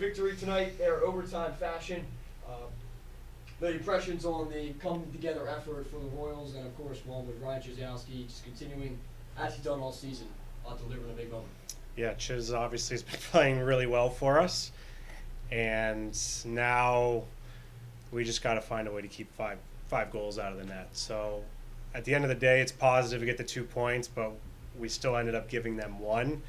victory tonight, their overtime fashion. The impressions on the come-together effort for the Royals, and of course, one with Ryan Chyzowski just continuing as he's done all season on delivering a big moment. Yeah, Chiz obviously has been playing really well for us, and now we just got to find a way to keep five goals out of the net. So at the end of the day, it's positive to get the 2 points, but we still ended up giving them one.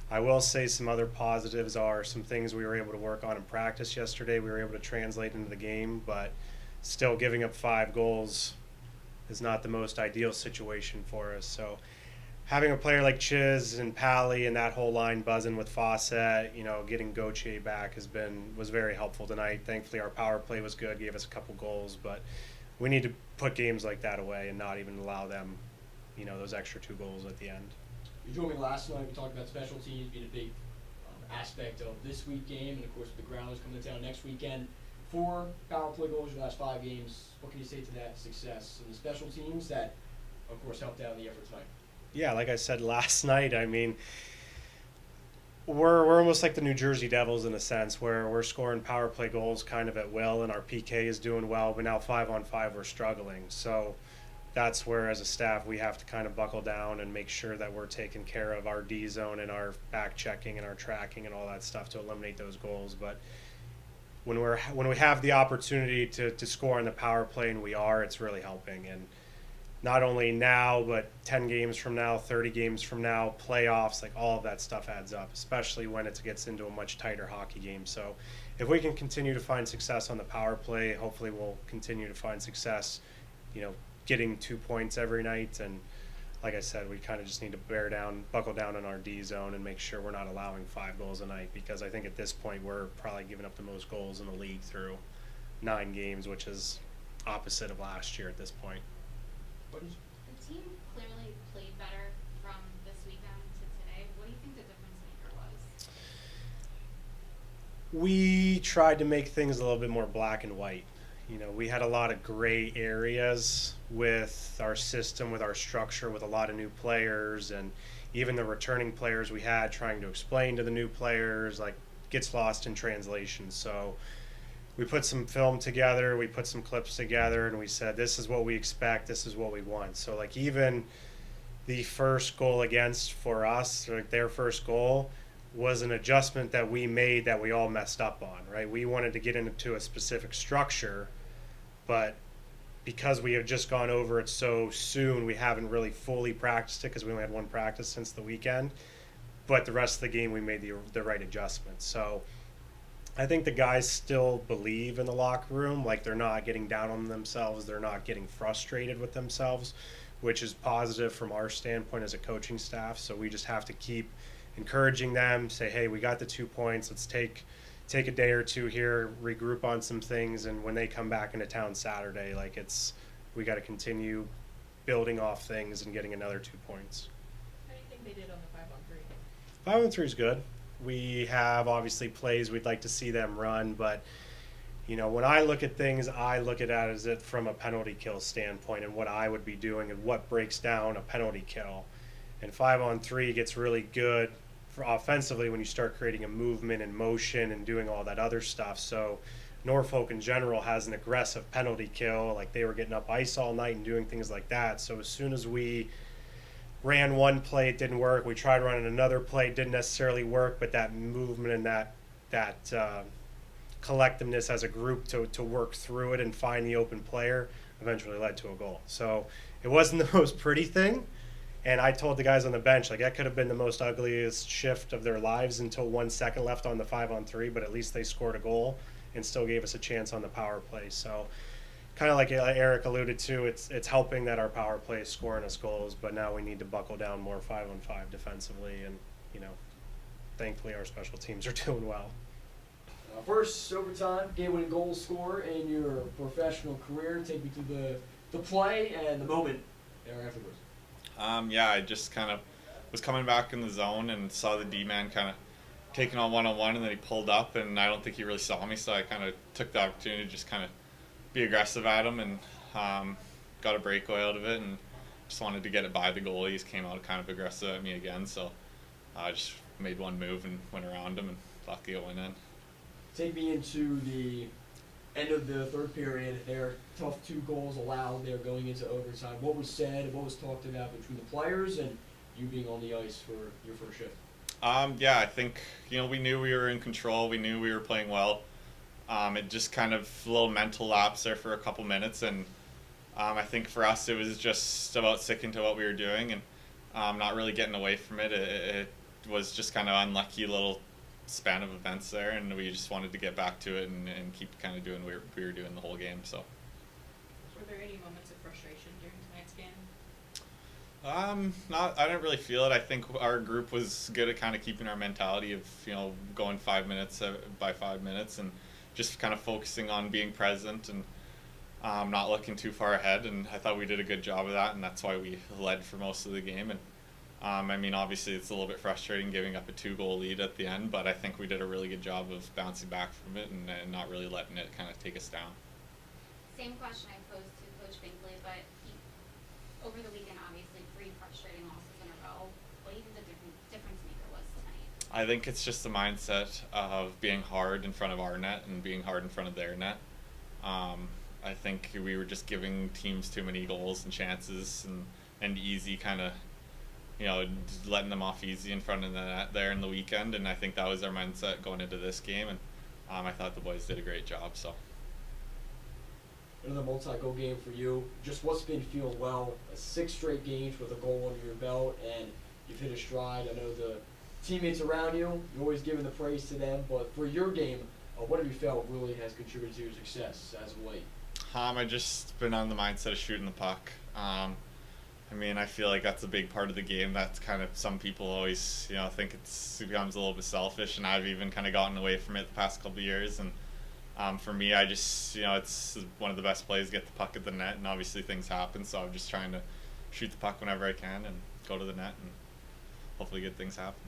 I will say some other positives are some things we were able to work on in practice yesterday. We were able to translate into the game, but still giving up 5 goals is not the most ideal situation for us. So having a player like Chiz and Pally and that whole line buzzing with Fawcett, getting Gauthier back was very helpful tonight. Thankfully, our power play was good, gave us a couple goals, but we need to put games like that away and not even allow them, those extra 2 goals at the end. You told me last night we talked about special teams being a big aspect of this week game, and of course with the Growlers coming to town next weekend. 4 power play goals in the last 5 games. What can you say to that success and the special teams that, of course, helped out in the effort tonight? Yeah, like I said last night, we're almost like the New Jersey Devils in a sense, where we're scoring power play goals kind of at will, and our PK is doing well, but now 5-on-5 we're struggling. So that's where, as a staff, we have to kind of buckle down and make sure that we're taking care of our D zone and our back checking and our tracking and all that stuff to eliminate those goals. But when we have the opportunity to score on the power play, and it's really helping. And not only now, but 10 games from now, 30 games from now, playoffs, like all of that stuff adds up, especially when it gets into a much tighter hockey game. So if we can continue to find success on the power play, hopefully we'll continue to find success, getting 2 points every night. And like I said, we kind of just need to buckle down in our D zone and make sure we're not allowing 5 goals a night, because I think at this point we're probably giving up the most goals in the league through 9 games, which is opposite of last year at this point. The team clearly played better from this weekend to today. What do you think the difference maker was? We tried to make things a little bit more black and white. We had a lot of gray areas with our system, with our structure, with a lot of new players, and even the returning players we had trying to explain to the new players, gets lost in translation. So we put some film together, we put some clips together, and we said, this is what we expect, this is what we want. So even the first goal against for us, their first goal, was an adjustment that we made that we all messed up on, right? We wanted to get into a specific structure, but because we have just gone over it so soon, we haven't really fully practiced it because we only had 1 practice since the weekend. But the rest of the game, we made the right adjustments. So I think the guys still believe in the locker room, they're not getting down on themselves, they're not getting frustrated with themselves, which is positive from our standpoint as a coaching staff. So we just have to keep encouraging them, say, hey, we got the 2 points, let's take a day or 2 here, regroup on some things, and when they come back into town Saturday, we got to continue building off things and getting another 2 points. How do you think they did on the 5-on-3? 5-on-3 is good. We have obviously plays we'd like to see them run, but when I look at things, I look at it as it from a penalty kill standpoint and what I would be doing and what breaks down a penalty kill. And 5-on-3 gets really good for offensively when you start creating a movement and motion and doing all that other stuff. So Norfolk in general has an aggressive penalty kill. They were getting up ice all night and doing things like that. So as soon as we ran one play, it didn't work. We tried running another play, it didn't necessarily work, but that movement and that collectiveness as a group to work through it and find the open player eventually led to a goal. So it wasn't the most pretty thing. And I told the guys on the bench, that could have been the most ugliest shift of their lives until 1 second left on the 5-on-3, but at least they scored a goal and still gave us a chance on the power play. So kind of like Eric alluded to, it's helping that our power play is scoring us goals, but now we need to buckle down more 5-on-5 defensively, and, thankfully our special teams are doing well. First overtime game-winning goal scorer in your professional career. Take me to the play and the moment there afterwards. I just kind of was coming back in the zone and saw the D-man kind of taking on one-on-one, and then he pulled up, and I don't think he really saw me, so I kind of took the opportunity to just kind of be aggressive at him, and got a breakaway out of it, and just wanted to get it by the goalie. He came out kind of aggressive at me again, so I just made one move and went around him, and lucky it went in. take me into the end of the third period. There, tough 2 goals allowed there going into overtime. What was said and what was talked about between the players and you being on the ice for your first shift? Yeah, I think, we knew we were in control. We knew we were playing well. It just kind of a little mental lapse there for a couple minutes, and I think for us it was just about sticking to what we were doing and not really getting away from it. It was just kind of unlucky little span of events there, and we just wanted to get back to it and keep kind of doing what we were doing the whole game. So. Were there any moments of frustration during tonight's game? I didn't really feel it. I think our group was good at kind of keeping our mentality of, going 5 minutes by 5 minutes and just kind of focusing on being present and not looking too far ahead. And I thought we did a good job of that, and that's why we led for most of the game. And obviously it's a little bit frustrating giving up a 2-goal lead at the end, but I think we did a really good job of bouncing back from it and not really letting it kind of take us down. Same question I posed to Coach Binkley, but over the weekend, obviously 3 frustrating losses in a row. What do you think the difference maker was tonight? I think it's just the mindset of being hard in front of our net and being hard in front of their net. I think we were just giving teams too many goals and chances and easy kind of, letting them off easy in front of the net there in the weekend. And I think that was our mindset going into this game. And I thought the boys did a great job. So. Another multi-goal game for you. Just what's been feeling well? 6 straight games with a goal under your belt, and you've hit a stride. I know the teammates around you, you're always giving the praise to them, but for your game, what have you felt really has contributed to your success as of late? I just been on the mindset of shooting the puck. I feel like that's a big part of the game. That's kind of, some people always, think it becomes a little bit selfish, and I've even kind of gotten away from it the past couple of years. And for me, I just, it's one of the best plays, get the puck at the net, and obviously things happen, so I'm just trying to shoot the puck whenever I can and go to the net and hopefully good things happen.